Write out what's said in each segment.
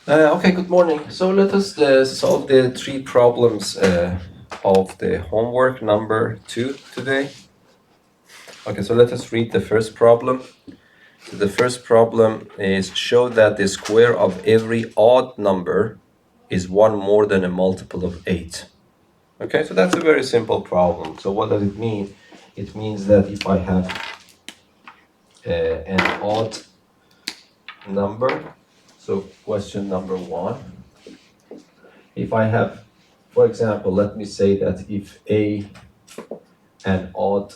Okay, good morning. So let us solve the three problems of the homework number 2 today. Okay, so let us read the first problem. So the first problem is show that the square of every odd number is one more than a multiple of 8. Okay, so that's a very simple problem. So what does it mean? It means that if I have an odd number, so question number 1, if I have, for example, let me say that if a an odd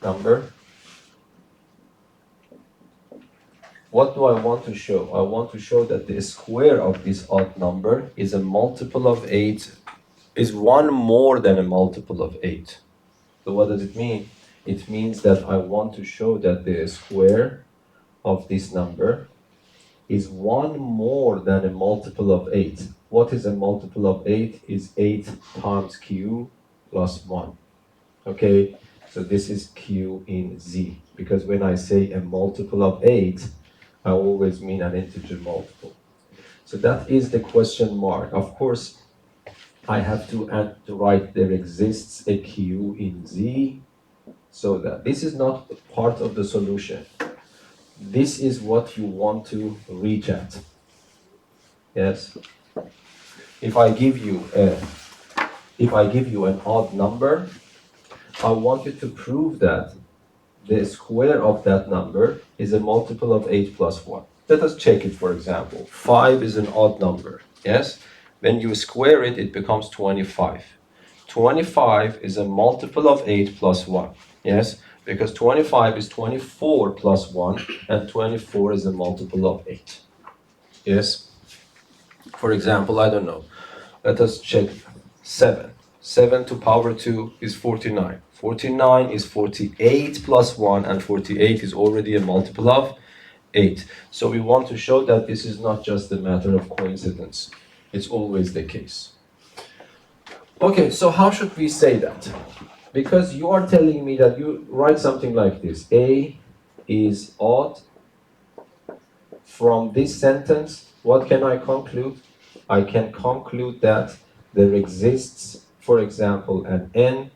number, what do I want to show? I want to show that the square of this odd number is a multiple of 8, is one more than a multiple of 8. So what does it mean? It means that I want to show that the square of this number is one more than a multiple of 8. What is a multiple of 8? Is 8 times q plus 1. Okay, so this is q in z, because when I say a multiple of 8, I always mean an integer multiple. So that is the question mark. Of course, I have to write there exists a q in z, so that this is not part of the solution. This is what you want to reach at. Yes? If I give you an odd number, I want you to prove that the square of that number is a multiple of 8 plus 1. Let us check it, for example. 5 is an odd number, yes? When you square it, it becomes 25. 25 is a multiple of 8 plus 1, yes? Because 25 is 24 plus 1, and 24 is a multiple of 8, yes? For example, I don't know. Let us check 7. 7 to power 2 is 49. 49 is 48 plus 1, and 48 is already a multiple of 8. So we want to show that this is not just a matter of coincidence. It's always the case. Okay, so how should we say that? Because you are telling me that you write something like this. A is odd. From this sentence, what can I conclude? I can conclude that there exists, for example, an n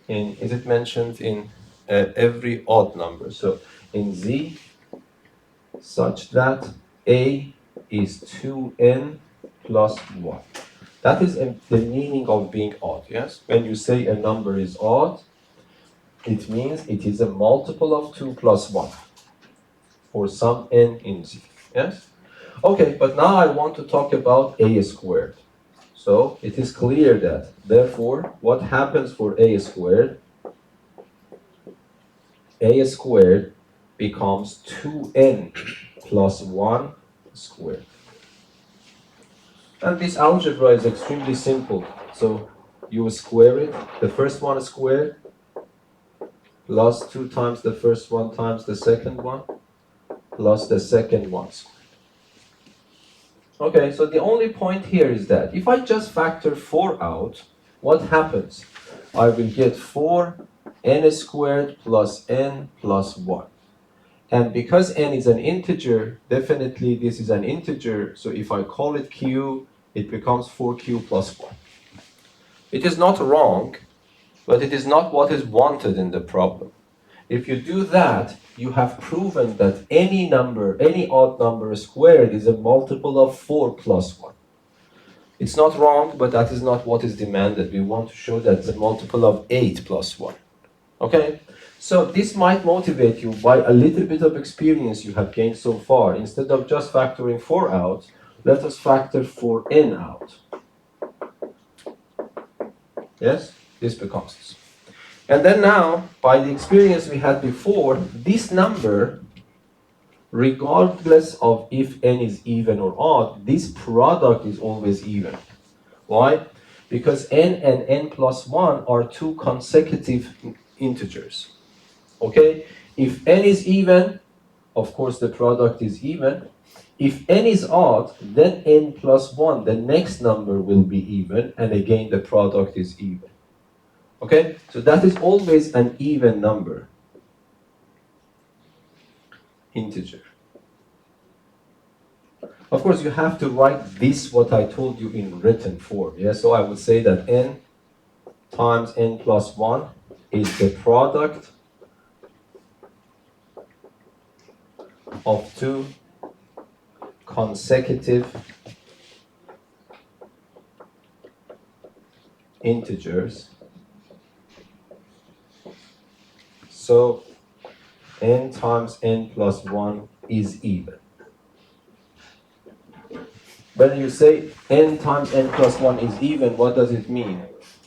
is it mentioned in every odd number? So in Z, such that A is 2n plus 1. That is the meaning of being odd, yes? When you say a number is odd, it means it is a multiple of 2 plus 1 for some n in Z, yes? Okay, but now I want to talk about a squared. So it is clear that, therefore, what happens for a squared? A squared becomes 2n plus 1 squared. And this algebra is extremely simple. So you square it, the first one squared, plus 2 times the first one times the second one, plus the second one squared. Okay, so the only point here is that if I just factor 4 out, what happens? I will get 4n squared plus n plus 1. And because n is an integer, definitely this is an integer, so if I call it q, it becomes 4q plus 1. It is not wrong, but it is not what is wanted in the problem. If you do that, you have proven that any number, any odd number squared is a multiple of 4 plus 1. It's not wrong, but that is not what is demanded. We want to show that it's a multiple of 8 plus 1. Okay? So this might motivate you by a little bit of experience you have gained so far. Instead of just factoring 4 out, let us factor 4n out. Yes? This becomes this. And then now, by the experience we had before, this number, regardless of if n is even or odd, this product is always even. Why? Because n and n plus 1 are two consecutive integers. Okay? If n is even, of course the product is even. If n is odd, then n plus 1, the next number will be even, and again the product is even. Okay? So that is always an even number. Integer. Of course, you have to write this, what I told you, in written form. Yeah? So I would say that n times n plus 1 is the product of two consecutive integers. So n times n plus 1 is even. When you say n times n plus 1 is even, what does it mean?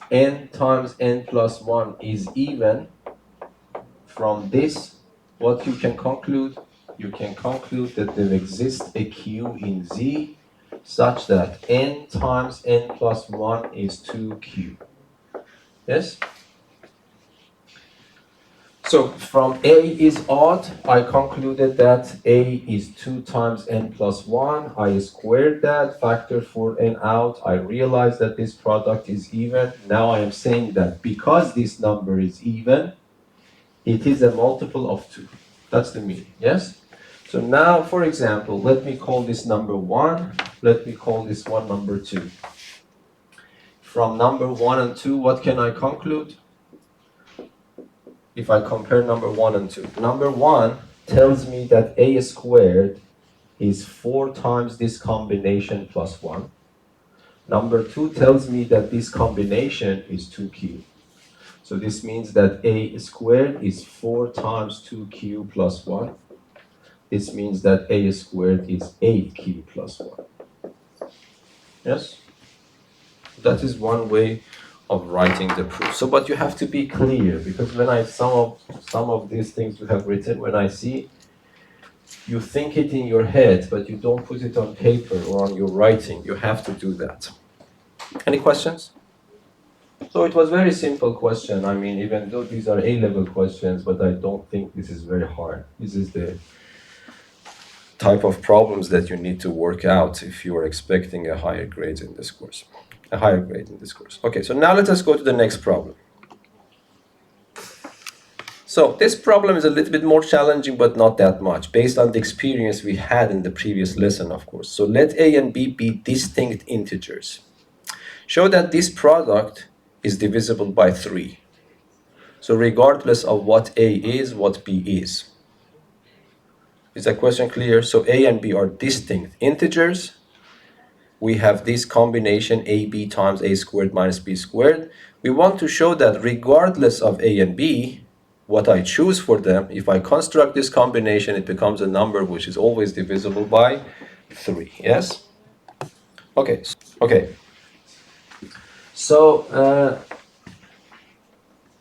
N times n plus 1 is even. From this, what you can conclude? You can conclude that there exists a Q in Z such that n times n plus 1 is 2Q. Yes? So from A is odd, I concluded that A is 2 times n plus 1. I squared that, factor for n out. I realized that this product is even. Now I am saying that because this number is even, it is a multiple of 2. That's the meaning, yes? So now, for example, let me call this number 1. Let me call this one number 2. From number 1 and 2, what can I conclude? If I compare number 1 and 2. Number 1 tells me that a squared is 4 times this combination plus 1. Number 2 tells me that this combination is 2q. So this means that a squared is 4 times 2q plus 1. This means that a squared is 8q plus 1. Yes? That is one way of writing the proof. So, but you have to be clear, because when I some of these things you have written, when I see, you think it in your head, but you don't put it on paper or on your writing. You have to do that. Any questions? So it was a very simple question. I mean, even though these are A-level questions, but I don't think this is very hard. This is the type of problems that you need to work out if you are expecting a higher grade in this course. A higher grade in this course. Okay, so now let us go to the next problem. So this problem is a little bit more challenging, but not that much, based on the experience we had in the previous lesson, of course. So let a and b be distinct integers. Show that this product is divisible by 3. So regardless of what a is, what b is. Is that question clear? So a and b are distinct integers. We have this combination ab times a squared minus b squared. We want to show that regardless of a and b, what I choose for them, if I construct this combination, it becomes a number which is always divisible by 3. Yes? Okay. So,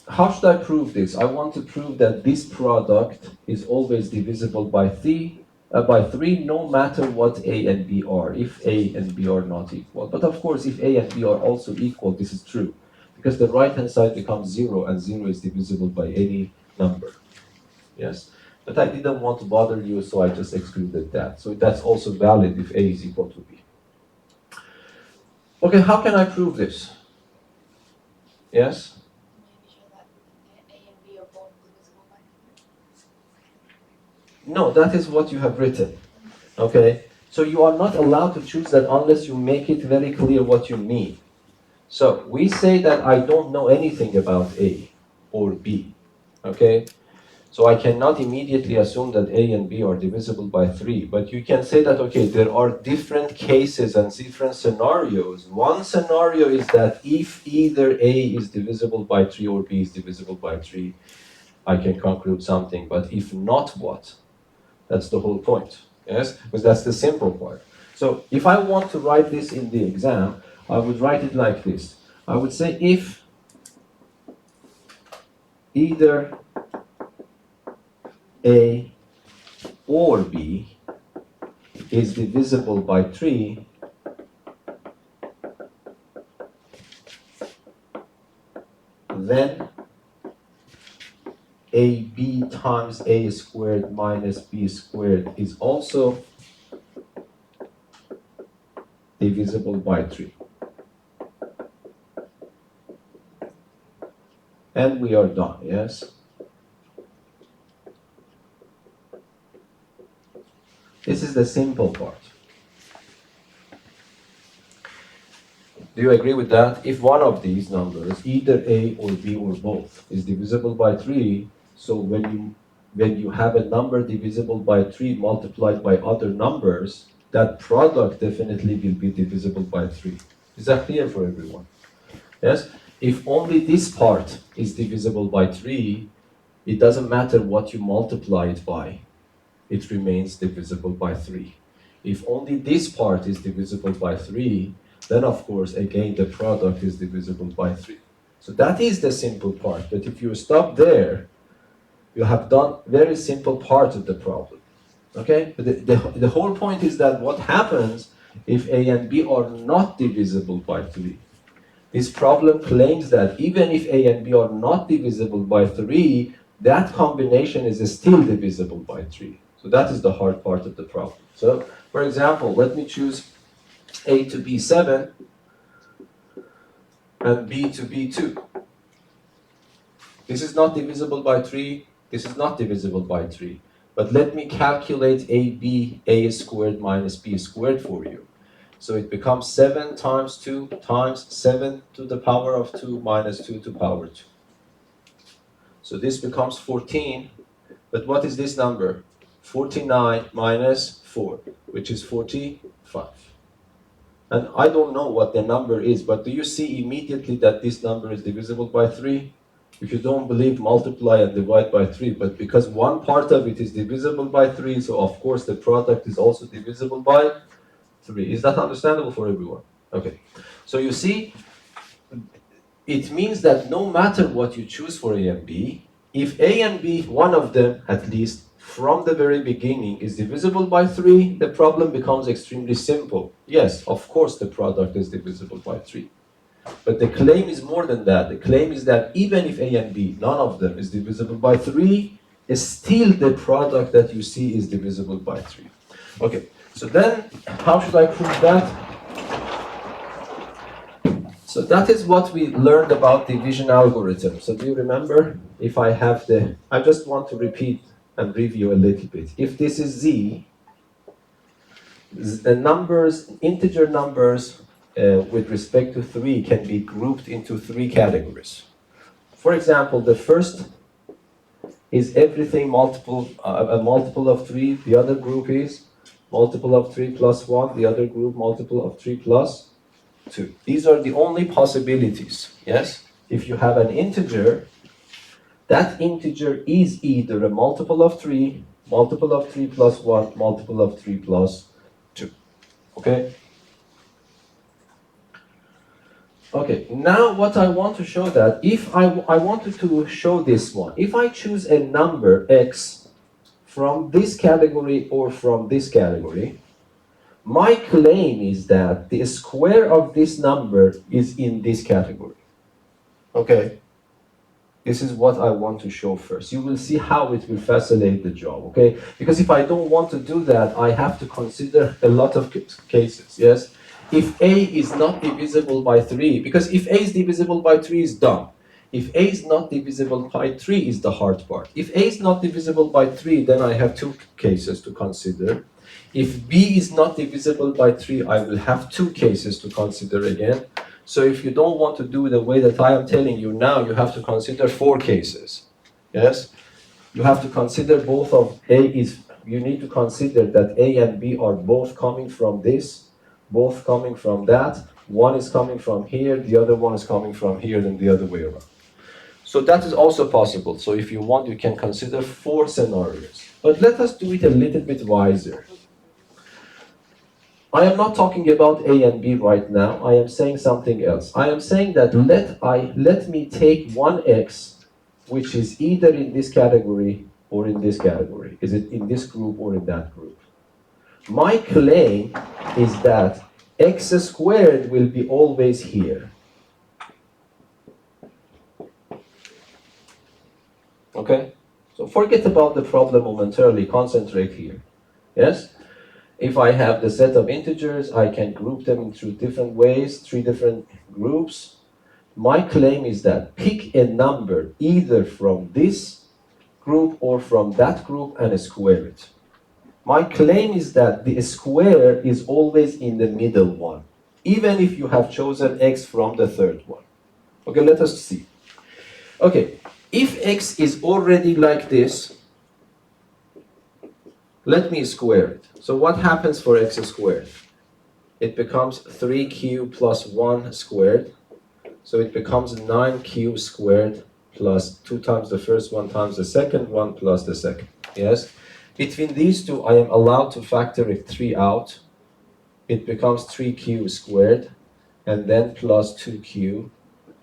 how should I prove this? I want to prove that this product is always divisible by 3, no matter what a and b are, if a and b are not equal. But of course, if a and b are also equal, this is true, because the right-hand side becomes 0, and 0 is divisible by any number. Yes? But I didn't want to bother you, so I just excluded that. So that's also valid if a is equal to b. Okay, how can I prove this? Yes? No, that is what you have written. Okay? So you are not allowed to choose that unless you make it very clear what you mean. So we say that I don't know anything about A or B. Okay? So I cannot immediately assume that A and B are divisible by 3. But you can say that, okay, there are different cases and different scenarios. One scenario is that if either A is divisible by 3 or B is divisible by 3, I can conclude something. But if not, what? That's the whole point, yes? Because that's the simple part. So if I want to write this in the exam, I would write it like this. I would say if either A or B is divisible by 3, then AB times A squared minus B squared is also divisible by 3. And we are done, yes? This is the simple part. Do you agree with that? If one of these numbers, either A or B or both, is divisible by 3, so when you have a number divisible by 3 multiplied by other numbers, that product definitely will be divisible by 3. Is that clear for everyone? Yes? If only this part is divisible by 3, it doesn't matter what you multiply it by, it remains divisible by 3. If only this part is divisible by 3, then of course, again, the product is divisible by 3. So that is the simple part. But if you stop there, you have done very simple part of the problem. Okay? But the whole point is that what happens if A and B are not divisible by 3? This problem claims that even if A and B are not divisible by 3, that combination is still divisible by 3. So that is the hard part of the problem. So, for example, let me choose A to be 7 and B to be 2. This is not divisible by 3. This is not divisible by 3. But let me calculate A squared minus B squared for you. So it becomes 7 times 2 times 7 to the power of 2 minus 2 to the power 2. So this becomes 14. But what is this number? 49 minus 4, which is 45. And I don't know what the number is, but do you see immediately that this number is divisible by 3? If you don't believe, multiply and divide by 3. But because one part of it is divisible by 3, so of course the product is also divisible by 3. Is that understandable for everyone? Okay. So you see, it means that no matter what you choose for A and B, if A and B, one of them at least, from the very beginning is divisible by 3, the problem becomes extremely simple. Yes, of course the product is divisible by 3. But the claim is more than that. The claim is that even if A and B, none of them is divisible by 3, still the product that you see is divisible by 3. Okay, so then how should I prove that? So that is what we learned about division algorithm. So do you remember? If I have I just want to repeat and review a little bit. If this is Z, the numbers, integer numbers with respect to 3 can be grouped into 3 categories. For example, the first is everything a multiple of 3. The other group is multiple of 3 plus 1. The other group, multiple of 3 plus 2. These are the only possibilities, yes? If you have an integer, that integer is either a multiple of 3 plus 1, multiple of 3 plus 2. Okay? Okay, now what I want to show that, if I wanted to show this one, if I choose a number x from this category or from this category, my claim is that the square of this number is in this category. Okay? This is what I want to show first. You will see how it will facilitate the job, okay? Because if I don't want to do that, I have to consider a lot of cases, yes? If A is not divisible by 3, because if A is divisible by 3, is done. If A is not divisible by 3 is the hard part. If A is not divisible by 3, then I have 2 cases to consider. If B is not divisible by 3, I will have 2 cases to consider again. So if you don't want to do the way that I am telling you now, you have to consider 4 cases. Yes? You have to consider both of you need to consider that A and B are both coming from this, both coming from that. One is coming from here, the other one is coming from here, then the other way around. So that is also possible. So if you want, you can consider 4 scenarios. But let us do it a little bit wiser. I am not talking about A and B right now. I am saying something else. I am saying that let me take one x, which is either in this category or in this category. Is it in this group or in that group? My claim is that x squared will be always here. Okay? So forget about the problem momentarily. Concentrate here. Yes? If I have the set of integers, I can group them into different ways, 3 different groups. My claim is that pick a number either from this group or from that group and square it. My claim is that the square is always in the middle one. even if you have chosen x from the third one. Okay, let us see. Okay, if x is already like this, let me square it. So what happens for x squared? It becomes 3q plus 1 squared. So it becomes 9q squared plus 2 times the first one times the second one plus the second. Yes? Between these two, I am allowed to factor a 3 out. It becomes 3q squared and then plus 2q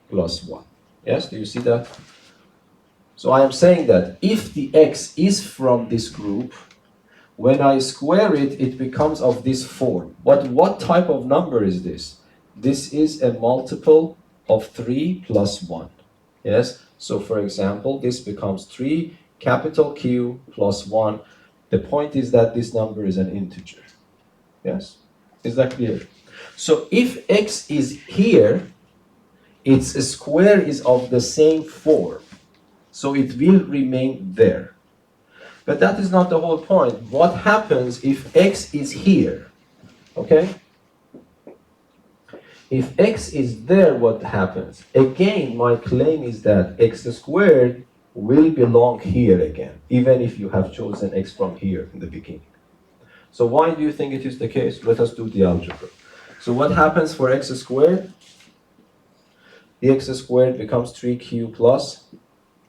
plus 1. Yes? Do you see that? So I am saying that if the x is from this group, when I square it, it becomes of this form. But what type of number is this? This is a multiple of 3 plus 1. Yes? So for example, this becomes 3 capital Q plus 1. The point is that this number is an integer. Yes? Is that clear? So if x is here, its square is of the same form. So it will remain there. But that is not the whole point. What happens if x is here? Okay? If x is there, what happens? Again, my claim is that x squared will belong here again, even if you have chosen x from here in the beginning. So why do you think it is the case? Let us do the algebra. So what happens for x squared? The x squared becomes 3q plus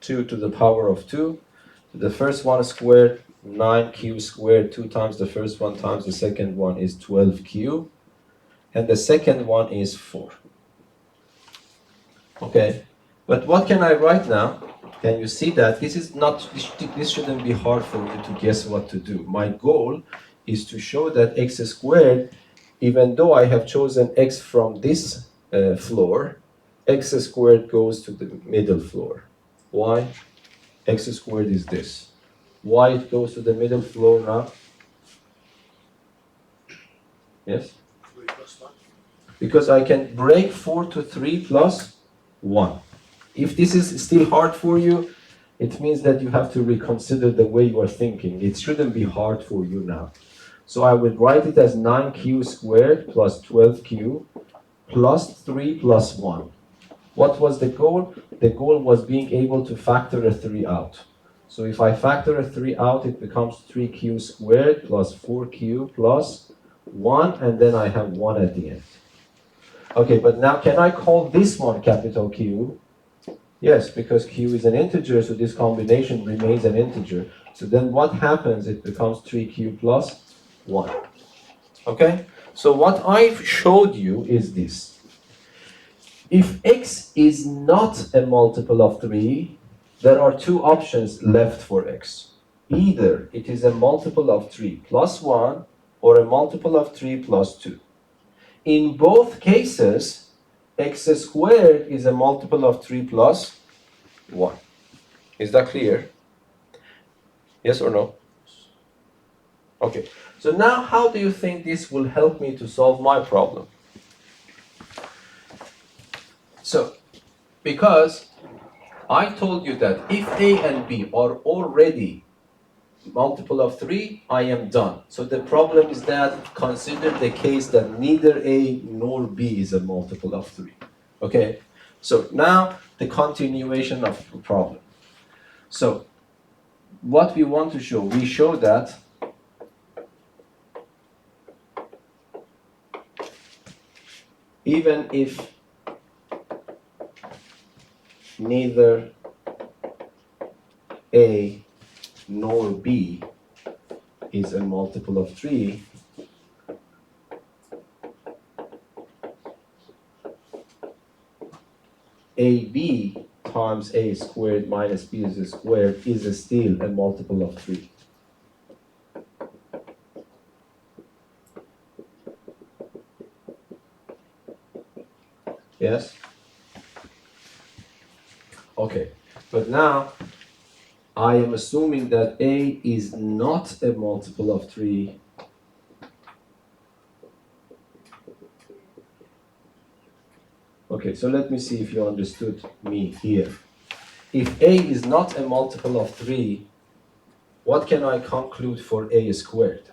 2 to the power of 2. The first one squared, 9q squared, 2 times the first one times the second one is 12q. And the second one is 4. Okay, but what can I write now? Can you see that this shouldn't be hard for you to guess what to do. My goal is to show that x squared, even though I have chosen x from this floor, x squared goes to the middle floor. Why? X squared is this. Why it goes to the middle floor now? Yes? Because I can break 4 to 3 plus 1. If this is still hard for you, it means that you have to reconsider the way you are thinking. It shouldn't be hard for you now. So I would write it as 9q squared plus 12q plus 3 plus 1. What was the goal? The goal was being able to factor a 3 out. So if I factor a 3 out, it becomes 3q squared plus 4q plus 1, and then I have 1 at the end. Okay, but now can I call this one capital Q? Yes, because Q is an integer, so this combination remains an integer. So then what happens? It becomes 3Q plus 1. Okay? So what I've showed you is this. If x is not a multiple of 3, there are two options left for x. Either it is a multiple of 3 plus 1, or a multiple of 3 plus 2. In both cases, x squared is a multiple of 3 plus 1. Is that clear? Yes or no? Okay. So now how do you think this will help me to solve my problem? So, because I told you that if a and b are already multiple of 3, I am done. So the problem is that consider the case that neither a nor b is a multiple of 3. Okay? So now the continuation of the problem. So what we want to show, we show that even if neither a nor b is a multiple of 3, ab times a squared minus b squared is still a multiple of 3. Yes? Okay, but now I am assuming that a is not a multiple of 3. Okay, so let me see if you understood me here. If a is not a multiple of 3, what can I conclude for a squared?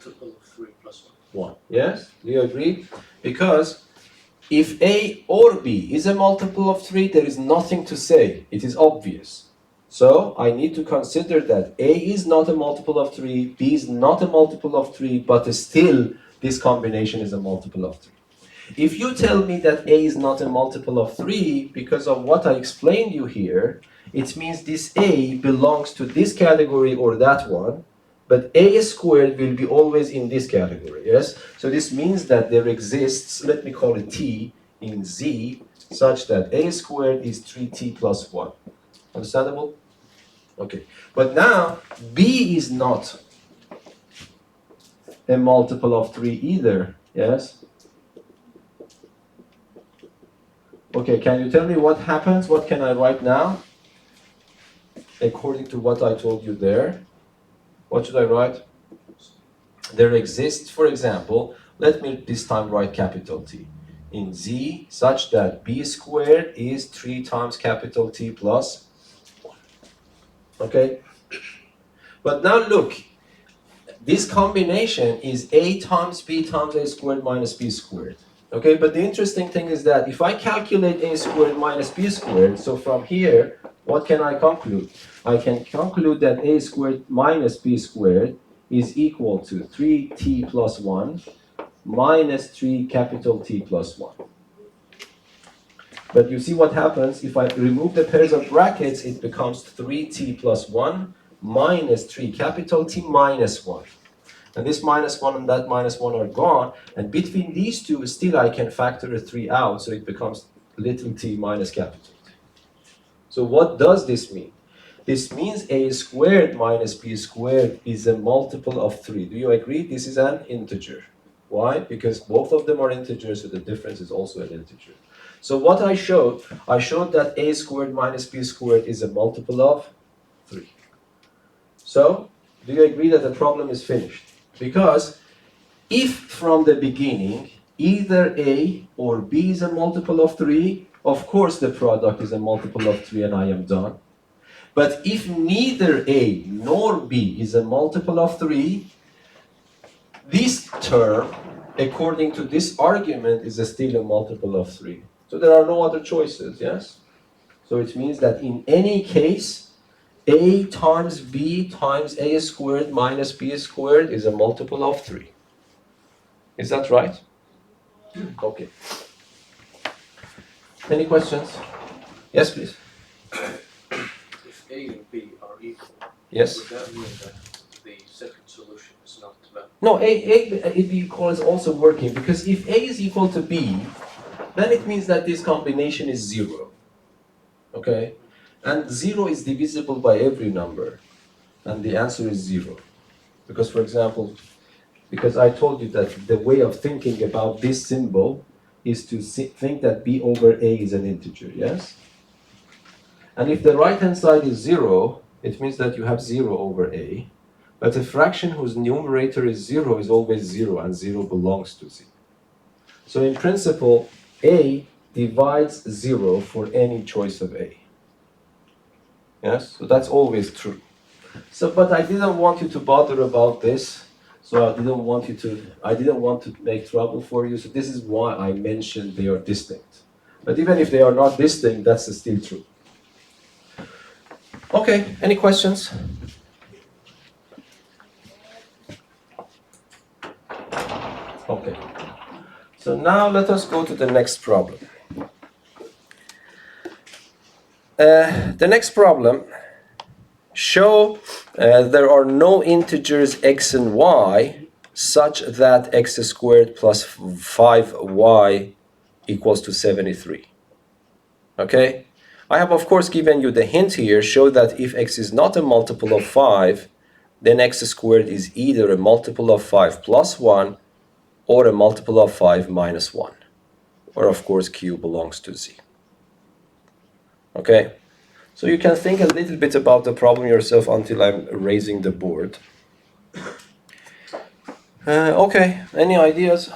multiple of 3 plus 1. 1. Yes? Do you agree? Because if A or B is a multiple of 3, there is nothing to say. It is obvious. So I need to consider that A is not a multiple of 3, B is not a multiple of 3, but still this combination is a multiple of 3. If you tell me that A is not a multiple of 3 because of what I explained you here, it means this A belongs to this category or that one, but A squared will be always in this category, yes? So this means that there exists, let me call it T, in Z, such that A squared is 3T plus 1. Understandable? Okay. But now, B is not a multiple of 3 either, yes? Okay, can you tell me what happens? What can I write now? According to what I told you there. What should I write? There exists, for example, let me this time write capital T in Z such that B squared is 3 times capital T plus 1. Okay? But now look, this combination is A times B times A squared minus B squared. Okay, but the interesting thing is that if I calculate A squared minus B squared, so from here, what can I conclude? I can conclude that A squared minus B squared is equal to 3T plus 1 minus 3 capital T plus 1. But you see what happens, if I remove the pairs of brackets, it becomes 3T plus 1 minus 3 capital T minus 1. And this minus 1 and that minus 1 are gone, and between these two, still I can factor a 3 out, so it becomes little t minus capital T. So what does this mean? This means A squared minus B squared is a multiple of 3. Do you agree? This is an integer. Why? Because both of them are integers, so the difference is also an integer. So what I showed that A squared minus B squared is a multiple of 3. So, do you agree that the problem is finished? Because if from the beginning either A or B is a multiple of 3, of course the product is a multiple of 3 and I am done. But if neither A nor B is a multiple of 3, this term, according to this argument, is still a multiple of 3. So there are no other choices, yes? So it means that in any case, A times B times A squared minus B squared is a multiple of 3. Is that right? Okay. Any questions? Yes, please. If A and B are equal, Yes. would that mean that the second solution is not valid? No, A equal is also working, because if A is equal to B, then it means that this combination is 0. Okay? And 0 is divisible by every number. And the answer is 0. Because, for example, because I told you that the way of thinking about this symbol is to think that B over A is an integer, yes? And if the right-hand side is 0, it means that you have 0 over A. But a fraction whose numerator is 0 is always 0, and 0 belongs to 0. So in principle, A divides 0 for any choice of A. Yes, so that's always true. So, but I didn't want you to bother about this. So I didn't want to make trouble for you. So this is why I mentioned they are distinct. But even if they are not distinct, that's still true. Okay, any questions? Okay. So now let us go to the next problem. The next problem, show there are no integers x and y such that x squared plus 5y equals to 73. Okay? I have of course given you the hint here, show that if x is not a multiple of 5, then x squared is either a multiple of 5 plus 1 or a multiple of 5 minus 1. Or of course q belongs to z. Okay? So you can think a little bit about the problem yourself until I'm raising the board. Okay, any ideas?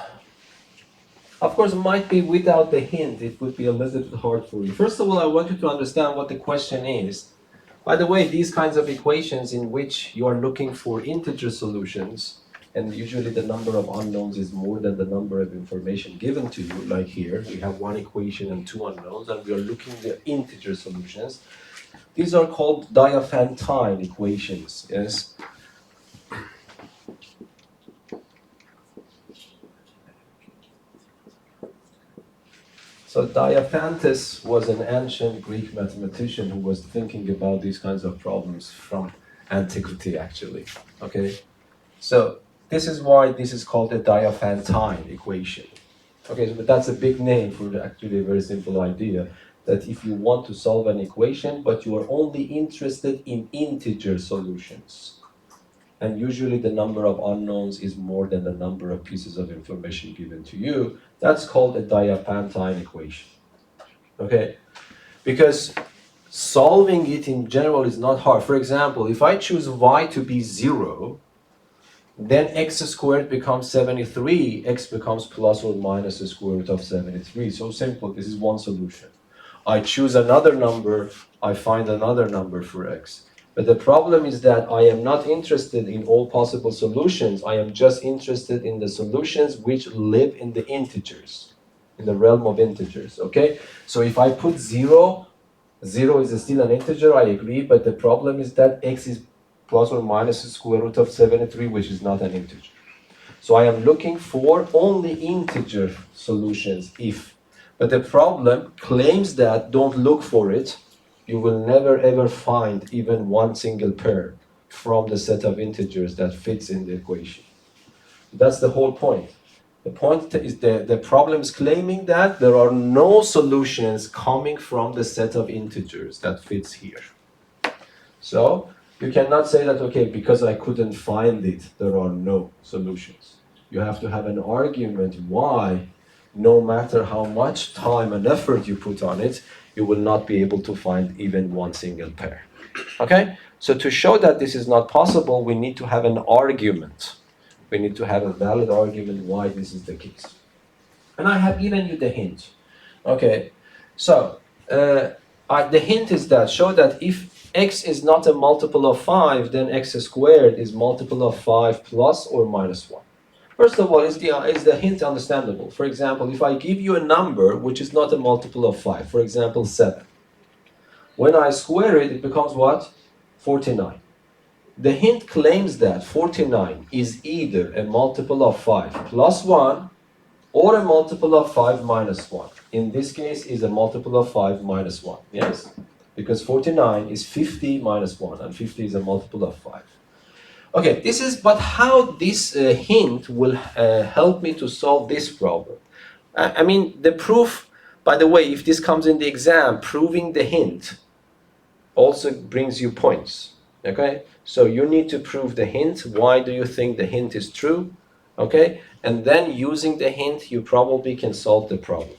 Of course, it might be without the hint, it would be a little bit hard for you. First of all, I want you to understand what the question is. By the way, these kinds of equations in which you are looking for integer solutions, And usually the number of unknowns is more than the number of information given to you. Like here, we have one equation and two unknowns, and we are looking at the integer solutions. These are called Diophantine equations, yes? So Diophantus was an ancient Greek mathematician who was thinking about these kinds of problems from antiquity, actually. Okay, so this is why this is called a Diophantine equation. Okay, so, but that's a big name for actually a very simple idea that if you want to solve an equation, but you are only interested in integer solutions, and usually the number of unknowns is more than the number of pieces of information given to you, that's called a Diophantine equation. Okay, because solving it in general is not hard. For example, if I choose y to be 0, then x squared becomes 73, x becomes plus or minus the square root of 73. So simple, this is one solution. I choose another number, I find another number for x. But the problem is that I am not interested in all possible solutions, I am just interested in the solutions which live in the integers, in the realm of integers, okay? So if I put 0, 0 is still an integer, I agree, but the problem is that x is plus or minus the square root of 73, which is not an integer. So I am looking for only integer solutions if. But the problem claims that don't look for it. You will never ever find even one single pair from the set of integers that fits in the equation. That's the whole point. The point is the problem is claiming that there are no solutions coming from the set of integers that fits here. So you cannot say that, okay, because I couldn't find it, there are no solutions. You have to have an argument why, no matter how much time and effort you put on it, you will not be able to find even one single pair. Okay? So to show that this is not possible, we need to have an argument. We need to have a valid argument why this is the case. And I have given you the hint. Okay, so the hint is that show that if x is not a multiple of 5, then x squared is multiple of 5 plus or minus 1. First of all, is the hint understandable? For example, if I give you a number which is not a multiple of 5, for example 7, when I square it, it becomes what? 49. The hint claims that 49 is either a multiple of 5 plus 1 or a multiple of 5 minus 1. In this case, is a multiple of 5 minus 1, yes? Because 49 is 50 minus 1, and 50 is a multiple of 5. Okay, but how this hint will help me to solve this problem? I mean, the proof, by the way, if this comes in the exam, proving the hint also brings you points, okay? So you need to prove the hint. Why do you think the hint is true? Okay, and then using the hint, you probably can solve the problem.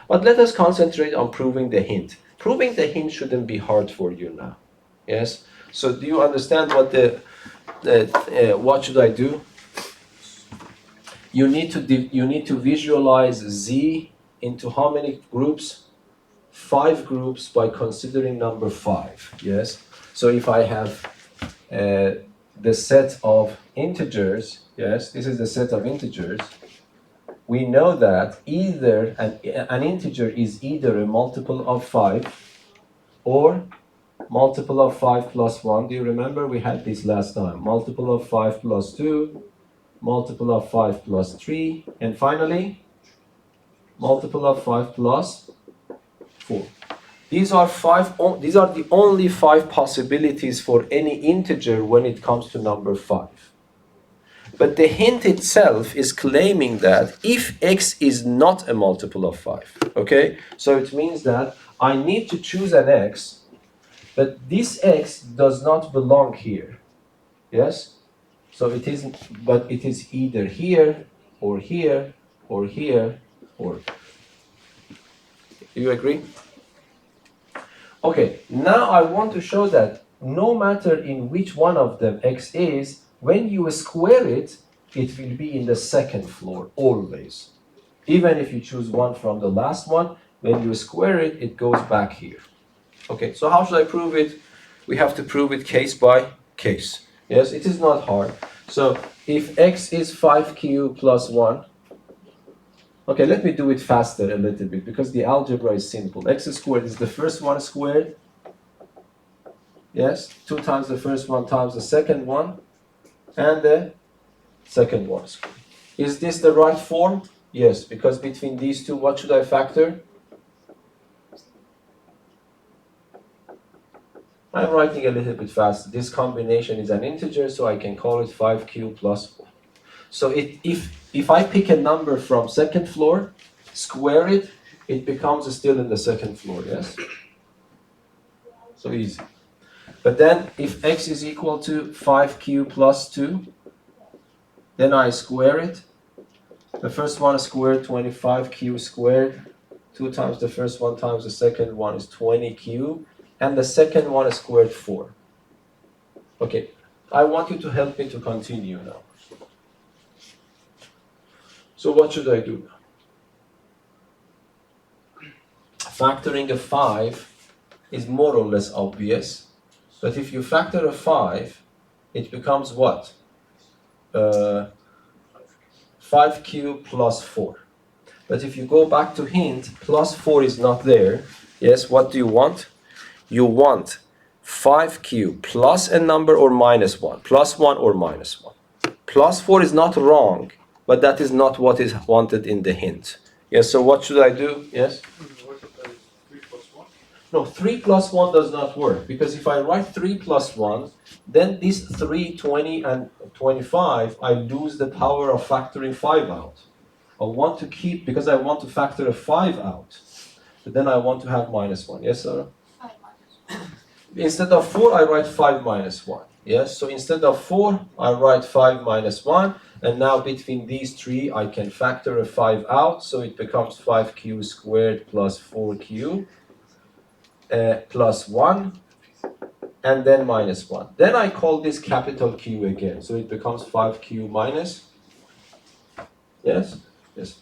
But let us concentrate on proving the hint. Proving the hint shouldn't be hard for you now. Yes. So do you understand what what should I do? You need to visualize Z into how many groups? 5 groups by considering number 5. Yes. So if I have the set of integers, yes, this is the set of integers, we know that either an integer is either a multiple of 5 or multiple of 5 plus 1. Do you remember? We had this last time. Multiple of 5 plus 2, multiple of 5 plus 3, and finally, multiple of 5 plus 4. These are the only 5 possibilities for any integer when it comes to number 5. But the hint itself is claiming that if x is not a multiple of 5, okay? So it means that I need to choose an x, but this x does not belong here, yes? So it is either here, or here, or here, or... Do you agree? Okay, now I want to show that no matter in which one of them x is, when you square it, it will be in the second floor, always. Even if you choose one from the last one, when you square it, it goes back here. Okay, so how should I prove it? We have to prove it case by case. Yes, it is not hard. So if x is 5q plus 1, okay, let me do it faster a little bit because the algebra is simple. X squared is the first one squared. Yes, 2 times the first one times the second one, and the second one squared. Is this the right form? Yes, because between these two, what should I factor? I'm writing a little bit fast. This combination is an integer, so I can call it 5q plus 1. So if I pick a number from second floor, square it, it becomes still in the second floor, yes? So easy. But then if x is equal to 5q plus 2, then I square it. The first one squared, 25q squared. 2 times the first one times the second one is 20q. And the second one is squared 4. Okay, I want you to help me to continue now. So what should I do now? Factoring a 5 is more or less obvious. But if you factor a 5, it becomes what? 5q plus 4. But if you go back to hint, plus 4 is not there. Yes, what do you want? You want 5q plus a number or minus 1. Plus 1 or minus 1. Plus 4 is not wrong, but that is not what is wanted in the hint. Yes, so what should I do? Yes? What about 3 plus 1? No, 3 plus 1 does not work, because if I write 3 plus 1, then these 3, 20, and 25, I lose the power of factoring 5 out. I want to keep, because I want to factor a 5 out, but then I want to have minus 1. Yes, Sarah? 5 minus 1. Instead of 4, I write 5 minus 1. Yes, so instead of 4, I write 5 minus 1. And now between these three, I can factor a 5 out. So it becomes 5q squared plus 4q plus 1. And then minus 1. Then I call this capital Q again. So it becomes 5q minus. Yes? Yes.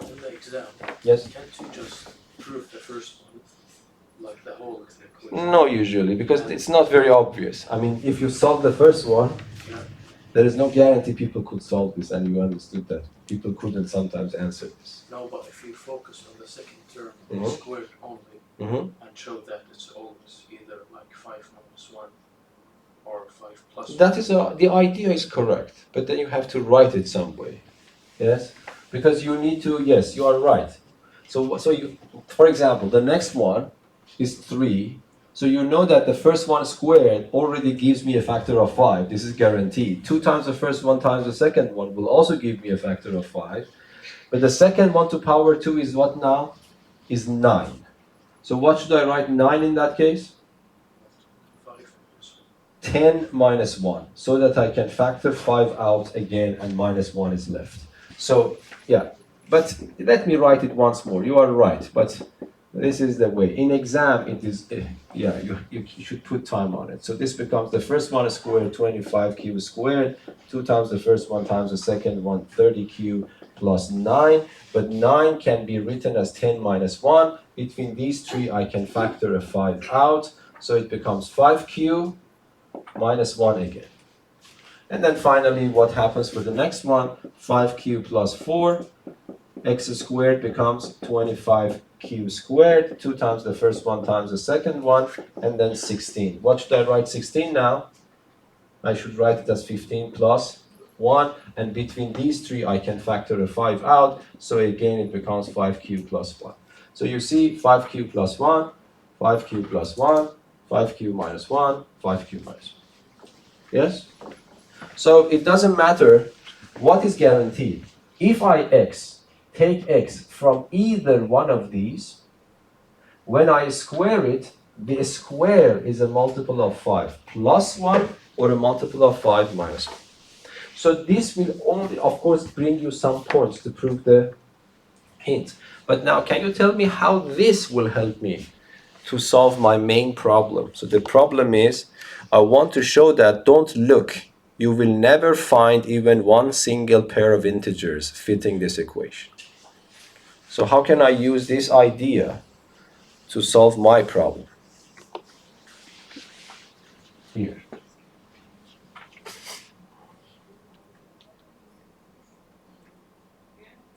In the exam, Yes? can't you just prove the first one, like the whole equation? No, usually, because it's not very obvious. I mean, if you solve the first one, Yeah. there is no guarantee people could solve this, and you understood that. People couldn't sometimes answer this. No, but if you focus on the second term, Mhm. squared only, Mm-hmm. and show that it's always either like 5 minus 1 or 5 plus 1. That is the idea is correct, but then you have to write it some way. Yes, because you need to. Yes, you are right. So you, for example, the next one is 3. So you know that the first one squared already gives me a factor of 5. This is guaranteed. 2 times the first one times the second one will also give me a factor of 5. But the second one to power 2 is what now? Is 9. So what should I write 9 in that case? 5 minus 10 minus 1, so that I can factor 5 out again and minus 1 is left. So, yeah, but let me write it once more. You are right, but this is the way. In exam, it is, yeah, you should put time on it. So this becomes the first one squared, 25q squared, 2 times the first one times the second one, 30q plus 9. But 9 can be written as 10 minus 1. Between these three, I can factor a 5 out. So it becomes 5q minus 1 again. And then finally, what happens for the next one? 5q plus 4, x squared becomes 25q squared, 2 times the first one times the second one, and then 16. What should I write 16 now? I should write it as 15 plus 1, and between these three, I can factor a 5 out, so again, it becomes 5q plus 1. So you see 5q plus 1, 5q plus 1, 5q minus 1, 5q minus 1. Yes? So it doesn't matter what is guaranteed. If I take x from either one of these, when I square it, the square is a multiple of 5 plus 1 or a multiple of 5 minus 1. So this will only, of course, bring you some points to prove the hint. But now, can you tell me how this will help me to solve my main problem? So the problem is, I want to show that, don't look, you will never find even one single pair of integers fitting this equation. So how can I use this idea to solve my problem? Here.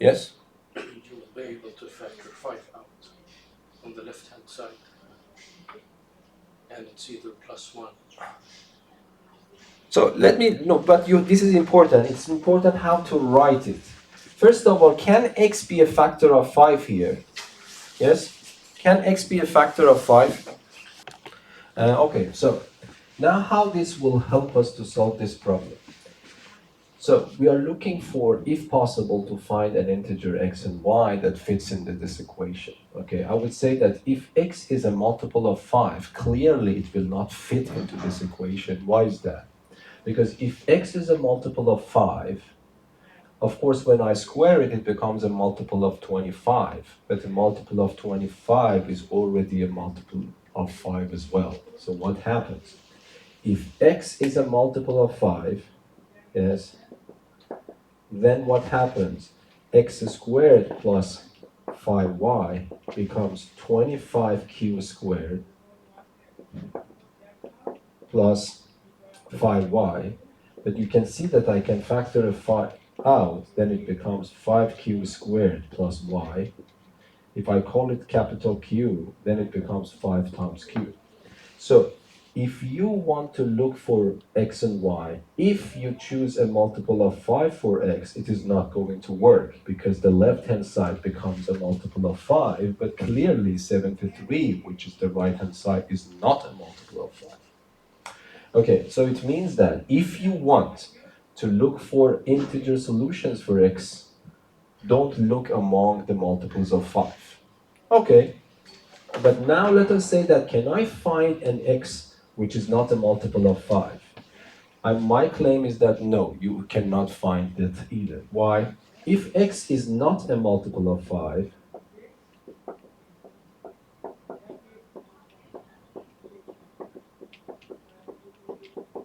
Yes? You will be able to factor 5 out on the left hand side, and it's either +1. So let me, no, but this is important. It's important how to write it. First of all, can x be a factor of 5 here? Yes? Can x be a factor of 5? Okay, so now how this will help us to solve this problem. So we are looking for, if possible, to find an integer x and y that fits into this equation. Okay, I would say that if x is a multiple of 5, clearly it will not fit into this equation. Why is that? Because if x is a multiple of 5, of course, when I square it, it becomes a multiple of 25. But a multiple of 25 is already a multiple of 5 as well. So what happens? If x is a multiple of 5, yes, then what happens? X squared plus 5y becomes 25q squared plus 5y. But you can see that I can factor a 5 out, then it becomes 5q squared plus y. If I call it capital Q, then it becomes 5 times q. So if you want to look for x and y, if you choose a multiple of 5 for x, it is not going to work because the left-hand side becomes a multiple of 5, but clearly 73, which is the right-hand side, is not a multiple of 5. Okay, so it means that if you want to look for integer solutions for x, don't look among the multiples of 5. Okay, but now let us say that can I find an x which is not a multiple of 5? My claim is that no, you cannot find it either. Why? If x is not a multiple of 5,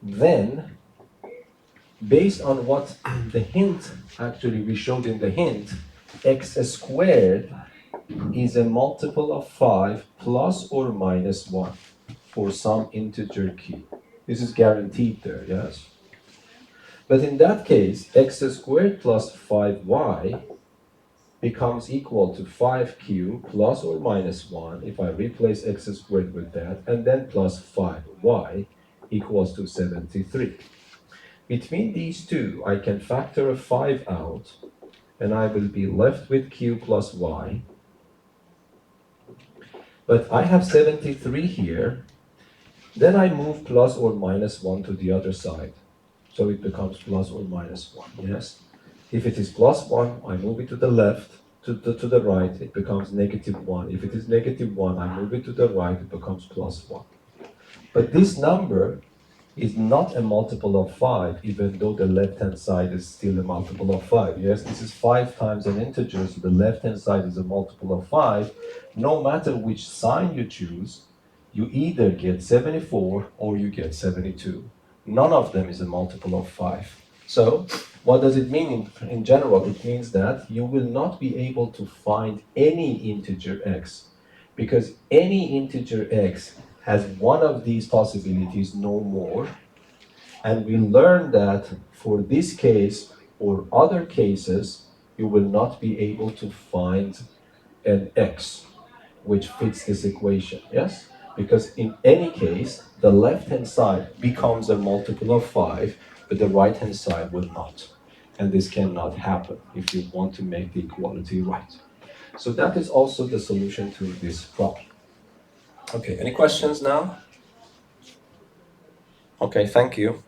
then based on what the hint actually we showed in the hint, x squared is a multiple of 5 plus or minus 1 for some integer q. This is guaranteed there, yes? But in that case, x squared plus 5y becomes equal to 5q plus or minus 1 if I replace x squared with that, and then plus 5y equals to 73. Between these two, I can factor a 5 out, and I will be left with q plus y. But I have 73 here. Then I move plus or minus 1 to the other side. So it becomes plus or minus 1, yes? If it is plus 1, I move it to the left, to the right, it becomes negative 1. If it is negative 1, I move it to the right, it becomes plus 1. But this number is not a multiple of 5, even though the left-hand side is still a multiple of 5. Yes, this is 5 times an integer, so the left-hand side is a multiple of 5. No matter which sign you choose, you either get 74 or you get 72. None of them is a multiple of 5. So, what does it mean in general? It means that you will not be able to find any integer x, because any integer x has one of these possibilities, no more. And we learn that for this case or other cases, you will not be able to find an x which fits this equation, yes? Because in any case, the left-hand side becomes a multiple of 5, but the right-hand side will not. And this cannot happen if you want to make the equality right. So that is also the solution to this problem. Okay, any questions now? Okay, thank you.